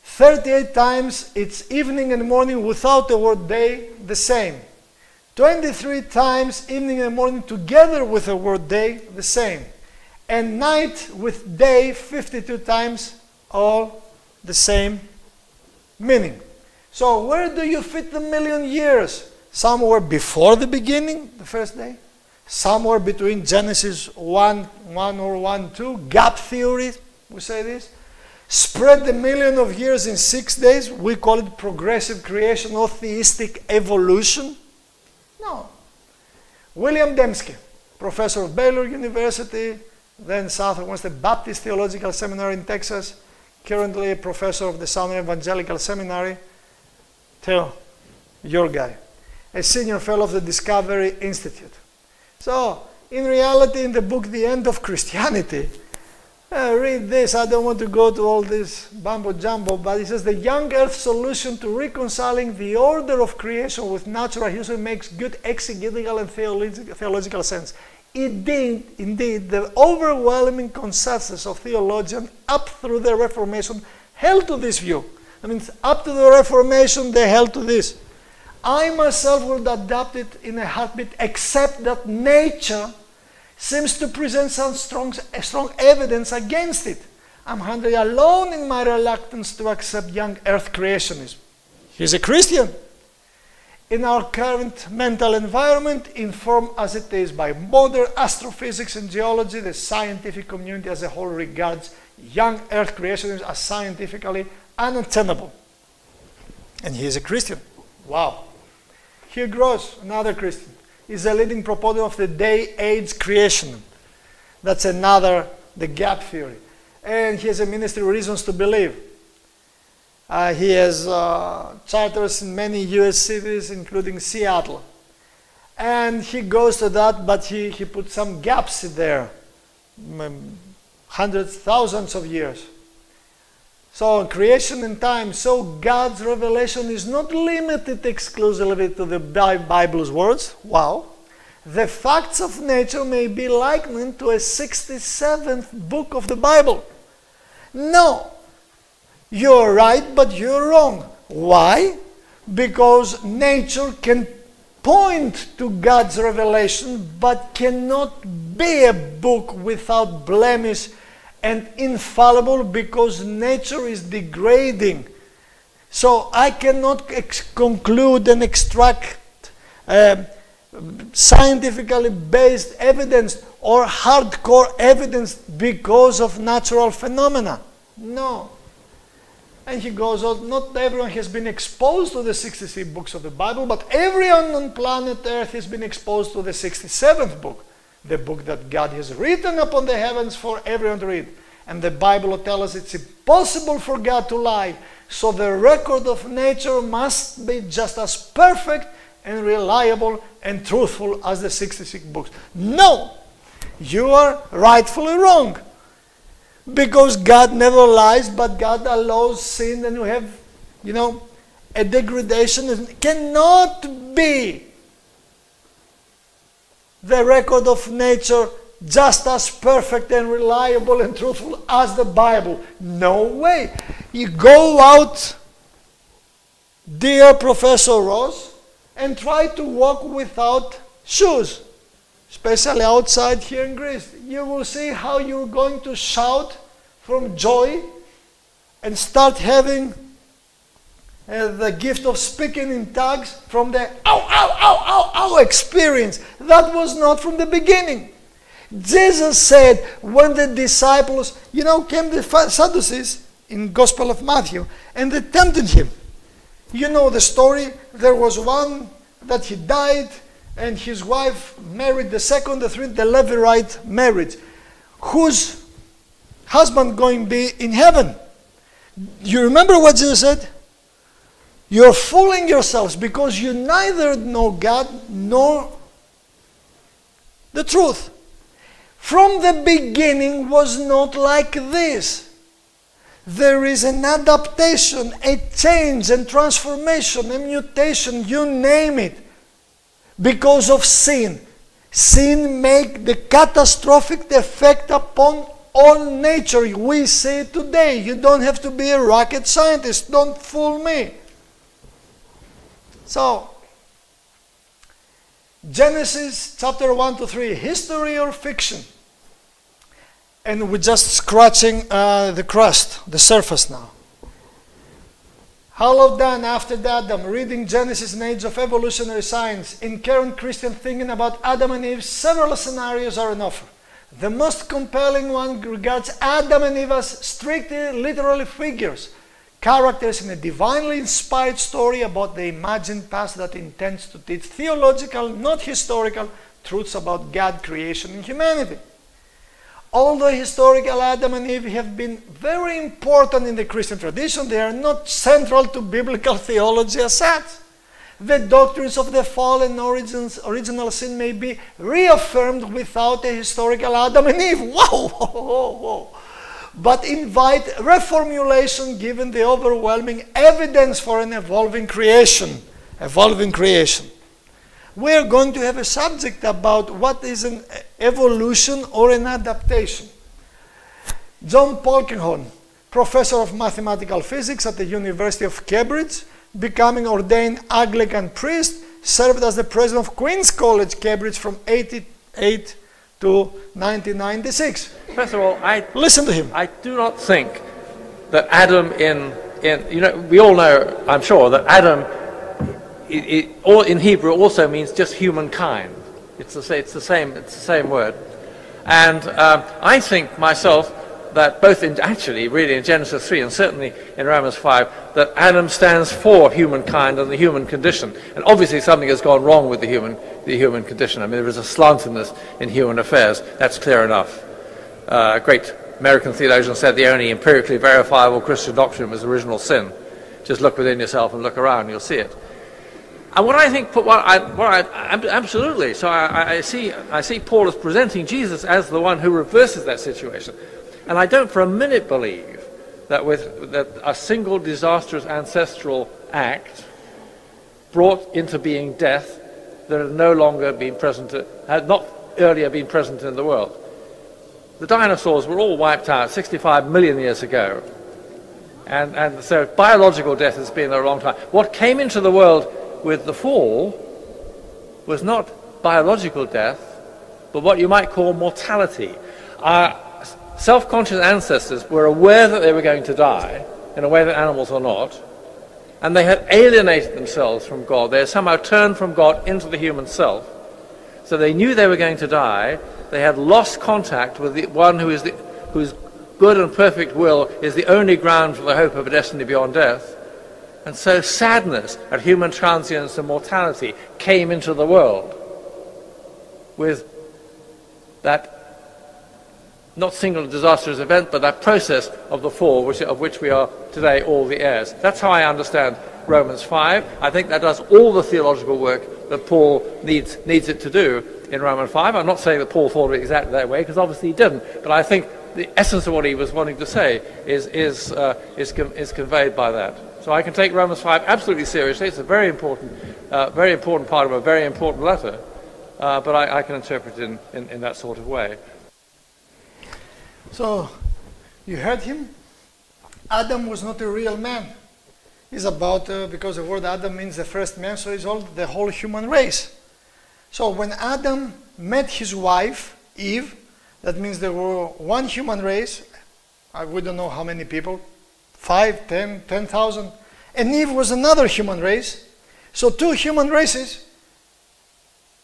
Speaker 1: 38 times it's evening and morning without the word day, the same. 23 times evening and morning together with the word day, the same. And night with day, 52 times, all the same meaning. So where do you fit the million years? Somewhere before the beginning, the first day. Somewhere between Genesis 1 or 1-2, gap theory, we say this. Spread the million of years in 6 days, we call it progressive creation or theistic evolution. No. William Dembski, professor of Baylor University, then Southwestern Baptist Theological Seminary in Texas, currently a professor of the Southern Evangelical Seminary. Tell your guy, a senior fellow of the Discovery Institute. So, in reality, in the book The End of Christianity, read this. I don't want to go to all this bumbo jumbo, but it says the young earth solution to reconciling the order of creation with natural history makes good exegetical and theological sense. Indeed, the overwhelming consensus of theologians up through the Reformation held to this view. I mean, up to the Reformation, they held to this. I myself would adopt it in a heartbeat, except that nature seems to present some strong evidence against it. I'm hardly alone in my reluctance to accept young earth creationism. He's a Christian. In our current mental environment, informed as it is by modern astrophysics and geology, the scientific community as a whole regards young earth creationism as scientifically unattainable. And he is a Christian. Wow. Hugh Gross, another Christian, is a leading proponent of the day-age creation. That's another, the gap theory. And he has a ministry of reasons to believe. He has charters in many US cities, including Seattle. And he goes to that, but he put some gaps in there. Hundreds, thousands of years. So creation and time, so God's revelation is not limited exclusively to the Bible's words. Wow. The facts of nature may be likened to a 67th book of the Bible. No. You're right, but you're wrong. Why? Because nature can point to God's revelation, but cannot be a book without blemish and infallible, because nature is degrading. So I cannot conclude and extract scientifically based evidence or hardcore evidence because of natural phenomena. No. And he goes on, not everyone has been exposed to the 66 books of the Bible, but everyone on planet Earth has been exposed to the 67th book. The book that God has written upon the heavens for everyone to read. And the Bible will tell us it's impossible for God to lie. So the record of nature must be just as perfect and reliable and truthful as the 66 books. No, you are rightfully wrong. Because God never lies, but God allows sin, and you have, a degradation. It cannot be the record of nature just as perfect and reliable and truthful as the Bible. No way. You go out, dear Professor Ross, and try to walk without shoes, especially outside here in Greece. You will see how you're going to shout from joy and start having the gift of speaking in tongues from the ow, ow, ow, ow, ow experience. That was not from the beginning. Jesus said when the disciples, came the Sadducees in Gospel of Matthew, and they tempted him. You know the story. There was one that he died, and his wife married the second, the third, the Levirate marriage. Whose husband going to be in heaven? You remember what Jesus said? You're fooling yourselves because you neither know God nor the truth. From the beginning was not like this. There is an adaptation, a change and transformation, a mutation, you name it, because of sin. Sin makes the catastrophic effect upon all nature. We see it today. You don't have to be a rocket scientist. Don't fool me. So, Genesis chapter 1 to 3, history or fiction? And we're just scratching the crust, the surface now. How long done after Adam, reading Genesis and Age of Evolutionary Science, in current Christian thinking about Adam and Eve, several scenarios are on offer. The most compelling one regards Adam and Eve as strictly literal figures, characters in a divinely inspired story about the imagined past that intends to teach theological, not historical, truths about God, creation, and humanity. Although historical Adam and Eve have been very important in the Christian tradition, they are not central to biblical theology as such. The doctrines of the fall and original sin may be reaffirmed without a historical Adam and Eve. Whoa, whoa, whoa, whoa. But invite reformulation given the overwhelming evidence for an evolving creation. Evolving creation. We're going to have a subject about what is an evolution or an adaptation. John Polkinghorne, professor of mathematical physics at the University of Cambridge, becoming ordained Anglican priest, served as the president of Queen's College, Cambridge from 88 to 1996.
Speaker 9: First of all,
Speaker 1: listen to him.
Speaker 9: I do not think that Adam we all know, I'm sure, that Adam in Hebrew also means just humankind. It's the same word. And I think myself that both really in Genesis 3 and certainly in Romans 5, that Adam stands for humankind and the human condition. And obviously something has gone wrong with the human condition. I mean, there is a slantiness in human affairs. That's clear enough. A great American theologian said the only empirically verifiable Christian doctrine was original sin. Just look within yourself and look around, you'll see it. And what I think, absolutely. So I see Paul as presenting Jesus as the one who reverses that situation. And I don't for a minute believe that that a single disastrous ancestral act brought into being death that had no longer been present, had not earlier been present in the world. The dinosaurs were all wiped out 65 million years ago. And so biological death has been there a long time. What came into the world with the fall was not biological death, but what you might call mortality. Our self-conscious ancestors were aware that they were going to die, in a way that animals are not, and they had alienated themselves from God. They had somehow turned from God into the human self. So they knew they were going to die. They had lost contact with the one whose good and perfect will is the only ground for the hope of a destiny beyond death. And so sadness at human transience and mortality came into the world with that not single disastrous event, but that process of the fall, of which we are today all the heirs. That's how I understand Romans 5. I think that does all the theological work that Paul needs it to do in Romans 5. I'm not saying that Paul thought of it exactly that way, because obviously he didn't, but I think the essence of what he was wanting to say is conveyed by that. So I can take Romans 5 absolutely seriously. It's a very important part of a very important letter, but I can interpret it in that sort of way.
Speaker 1: So, you heard him? Adam was not a real man. He's about, because the word Adam means the first man, so it's all the whole human race. So when Adam met his wife, Eve, that means there were one human race, we don't know how many people, 5, 10, 10,000, and Eve was another human race. So two human races,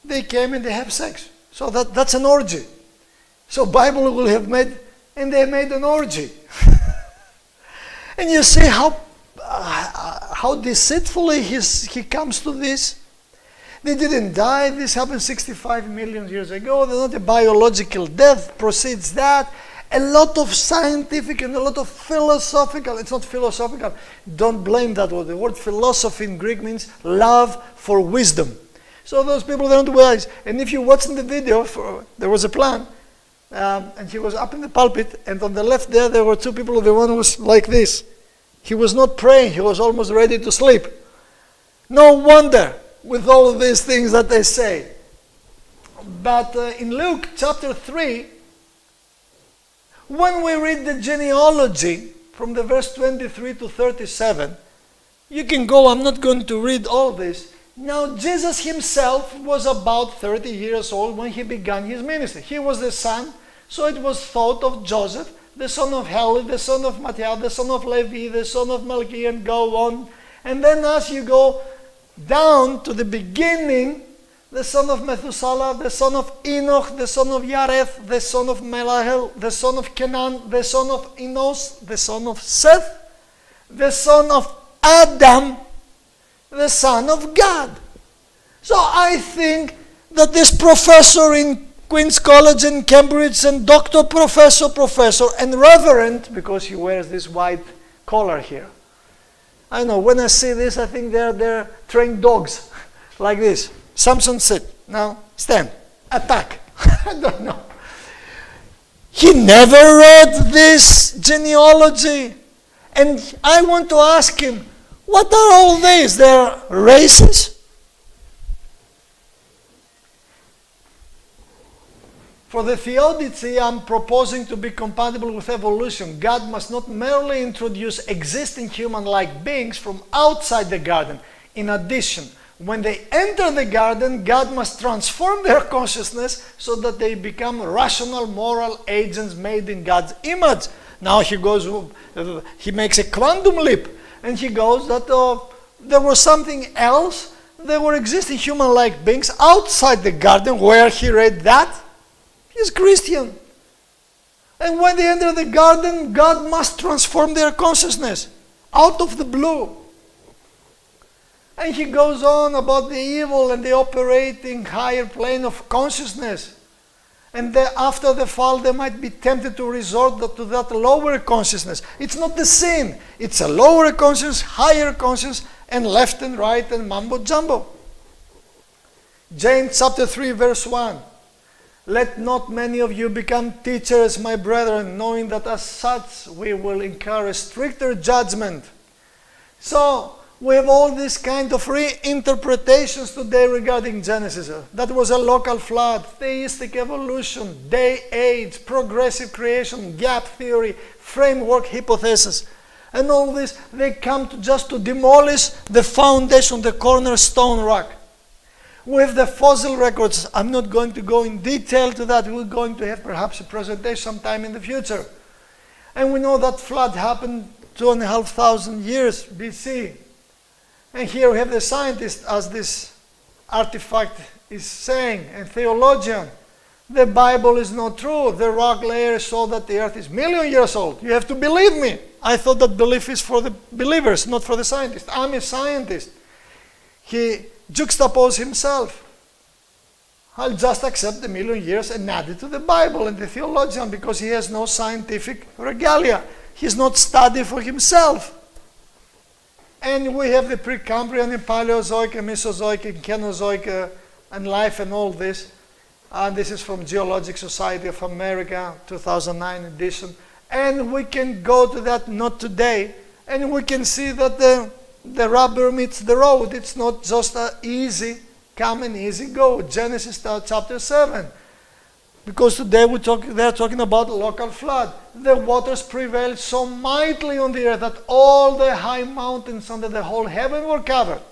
Speaker 1: they came and they have sex. So that's an orgy. So Bible will have made, and they made an orgy. And you see how deceitfully he comes to this. They didn't die. This happened 65 million years ago. There's not a biological death precedes that. A lot of scientific and a lot of philosophical. It's not philosophical. Don't blame that word. The word philosophy in Greek means love for wisdom. So those people, they're not wise. And if you watch in the video, there was a plan. And he was up in the pulpit, and on the left there were two people. The one was like this. He was not praying. He was almost ready to sleep. No wonder with all these things that they say. But in Luke chapter 3, when we read the genealogy from the verse 23 to 37, you can go, I'm not going to read all this. Now Jesus himself was about 30 years old when he began his ministry. He was the son, so it was thought of Joseph, the son of Heli, the son of Matthias, the son of Levi, the son of Melchi, and go on. And then as you go down to the beginning, the son of Methuselah, the son of Enoch, the son of Yareth, the son of Melahel, the son of Kenan, the son of Enos, the son of Seth, the son of Adam, the son of God. So I think that this professor in Queen's College in Cambridge, and doctor, professor, and reverend, because he wears this white collar here. I know, when I see this, I think they're trained dogs, like this. Samson sit, now stand, attack. I don't know. He never read this genealogy. And I want to ask him, what are all these? They're races? For the theodicy, I'm proposing to be compatible with evolution. God must not merely introduce existing human-like beings from outside the garden. In addition, when they enter the garden, God must transform their consciousness so that they become rational, moral agents made in God's image. Now he goes, he makes a quantum leap, and he goes that there was something else. There were existing human-like beings outside the garden. Where he read that? He's Christian. And when they enter the garden, God must transform their consciousness out of the blue. And he goes on about the evil and the operating higher plane of consciousness. And after the fall, they might be tempted to resort to that lower consciousness. It's not the sin. It's a lower consciousness, higher consciousness, and left and right and mumbo jumbo. James chapter 3 verse 1. Let not many of you become teachers, my brethren, knowing that as such we will incur a stricter judgment. So, we have all these kind of reinterpretations today regarding Genesis. That was a local flood, theistic evolution, day age, progressive creation, gap theory, framework hypothesis. And all this, they come just to demolish the foundation, the cornerstone rock. With the fossil records, I'm not going to go in detail to that. We're going to have perhaps a presentation sometime in the future. And we know that flood happened 2,500 years BC. And here we have the scientist, as this artifact is saying, and theologian. The Bible is not true. The rock layers show that the earth is a million years old. You have to believe me. I thought that belief is for the believers, not for the scientists. I'm a scientist. He juxtapose himself. I'll just accept the million years and add it to the Bible and the theologian, because he has no scientific regalia. He's not studied for himself. And we have the Precambrian and Paleozoic and Mesozoic and Cenozoic and life and all this. And this is from Geologic Society of America, 2009 edition. And we can go to that, not today, and we can see that the rubber meets the road. It's not just an easy come and easy go. Genesis chapter 7. Because today they're talking about local flood. The waters prevailed so mightily on the earth that all the high mountains under the whole heaven were covered.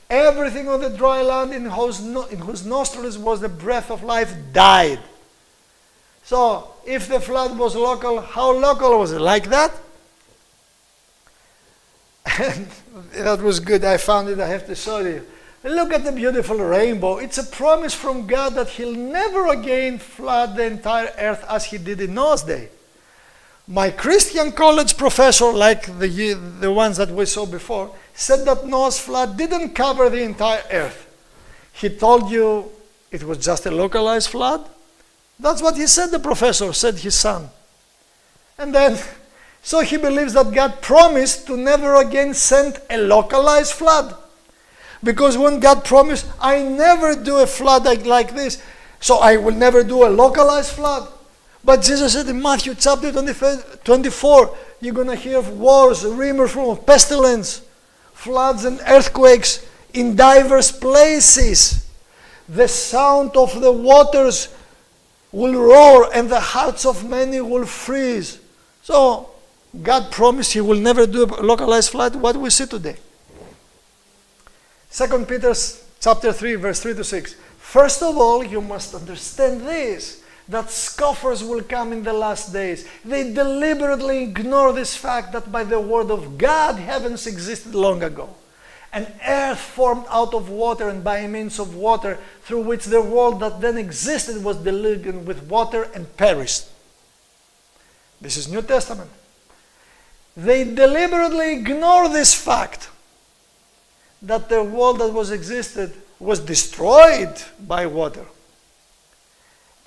Speaker 1: Everything on the dry land in whose nostrils was the breath of life died. So, if the flood was local, how local was it? Like that? And that was good. I found it. I have to show you. Look at the beautiful rainbow. It's a promise from God that He'll never again flood the entire earth as He did in Noah's day. My Christian college professor, like the ones that we saw before, said that Noah's flood didn't cover the entire earth. He told you it was just a localized flood. That's what he said, the professor, said his son. And then, so he believes that God promised to never again send a localized flood. Because when God promised, I never do a flood like this, so I will never do a localized flood. But Jesus said in Matthew chapter 24, you're going to hear of wars, rumors of pestilence, floods and earthquakes in diverse places. The sound of the waters will roar and the hearts of many will freeze. So God promised He will never do a localized flood. What we see today? 2 Peter chapter 3, verse 3 to 6. First of all, you must understand this, that scoffers will come in the last days. They deliberately ignore this fact that by the word of God, heavens existed long ago. An earth formed out of water and by means of water, through which the world that then existed was deluged with water and perished. This is New Testament. They deliberately ignore this fact that the world that was existed was destroyed by water.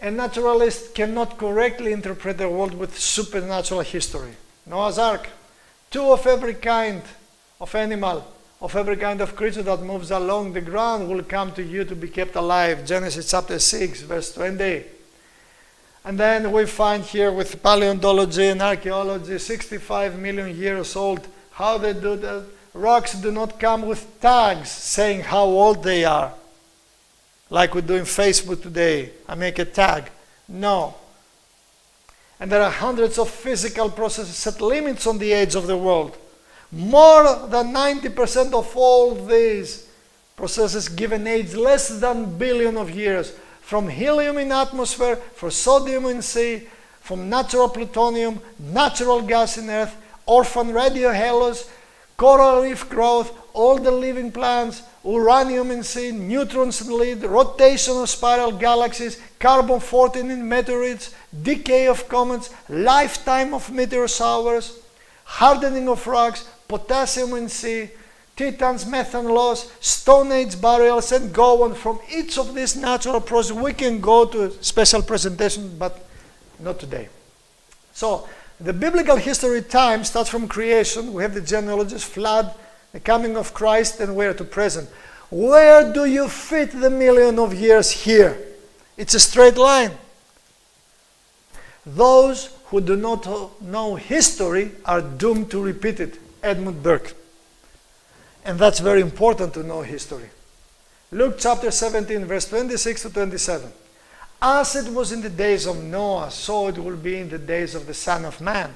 Speaker 1: A naturalist cannot correctly interpret the world with supernatural history. Noah's Ark, 2 of every kind of animal, of every kind of creature that moves along the ground will come to you to be kept alive. Genesis chapter 6, verse 20. And then we find here with paleontology and archaeology, 65 million years old, how they do that. Rocks do not come with tags saying how old they are. Like we do in Facebook today. I make a tag. No. And there are hundreds of physical processes set limits on the age of the world. More than 90% of all these processes give an age less than a billion of years. From helium in atmosphere, from sodium in sea, from natural plutonium, natural gas in earth, orphan radio halos, coral reef growth, all the living plants, uranium in sea, neutrons in lead, rotation of spiral galaxies, carbon-14 in meteorites, decay of comets, lifetime of meteor showers, hardening of rocks, potassium in sea, Titans, methane loss, Stone Age burials, and go on. From each of these natural processes, we can go to a special presentation, but not today. So, the biblical history time starts from creation. We have the genealogies, flood, the coming of Christ, and we're to present. Where do you fit the million of years here? It's a straight line. Those who do not know history are doomed to repeat it. Edmund Burke. And that's very important to know history. Luke chapter 17, verse 26 to 27. As it was in the days of Noah, so it will be in the days of the Son of Man.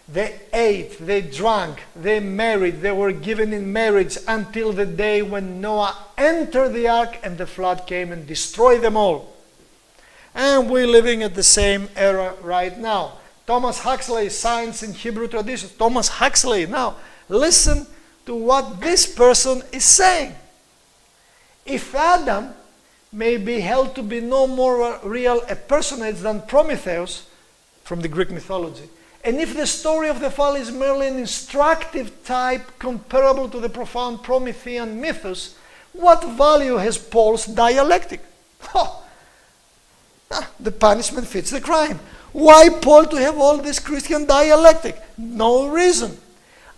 Speaker 1: They ate, they drank, they married, they were given in marriage until the day when Noah entered the ark and the flood came and destroyed them all. And we're living at the same era right now. Thomas Huxley, Science in Hebrew Tradition. Thomas Huxley. Now, listen to what this person is saying. If Adam may be held to be no more real a personage than Prometheus from the Greek mythology, and if the story of the fall is merely an instructive type comparable to the profound Promethean mythos, what value has Paul's dialectic? The punishment fits the crime. Why Paul to have all this Christian dialectic? No reason.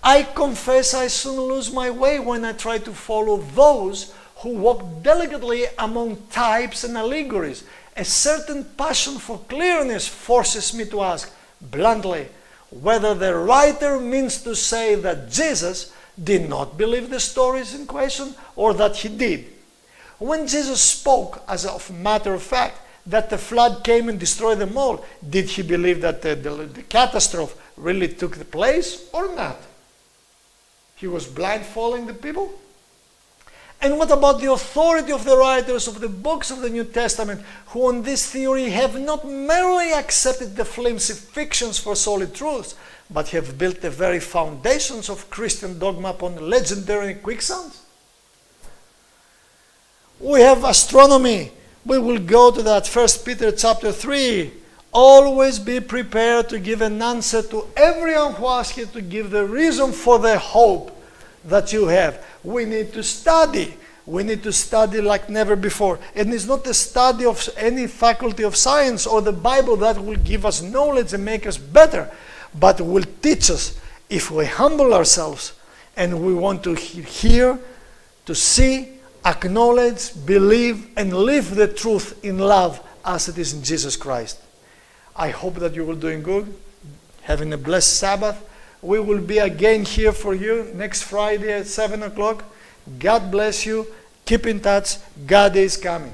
Speaker 1: I confess I soon lose my way when I try to follow those who walk delicately among types and allegories. A certain passion for clearness forces me to ask bluntly whether the writer means to say that Jesus did not believe the stories in question or that he did. When Jesus spoke, as a matter of fact, that the flood came and destroyed them all, did he believe that the catastrophe really took place or not? He was blindfolding the people? And what about the authority of the writers of the books of the New Testament, who on this theory have not merely accepted the flimsy fictions for solid truths, but have built the very foundations of Christian dogma upon legendary quicksands? We have astronomy. We will go to that 1 Peter chapter 3. Always be prepared to give an answer to everyone who asks you to give the reason for the hope that you have. We need to study. We need to study like never before. And it's not the study of any faculty of science or the Bible that will give us knowledge and make us better, but will teach us if we humble ourselves and we want to hear, to see, acknowledge, believe, and live the truth in love as it is in Jesus Christ. I hope that you will doing good, having a blessed Sabbath. We will be again here for you next Friday at 7 o'clock. God bless you. Keep in touch. God is coming.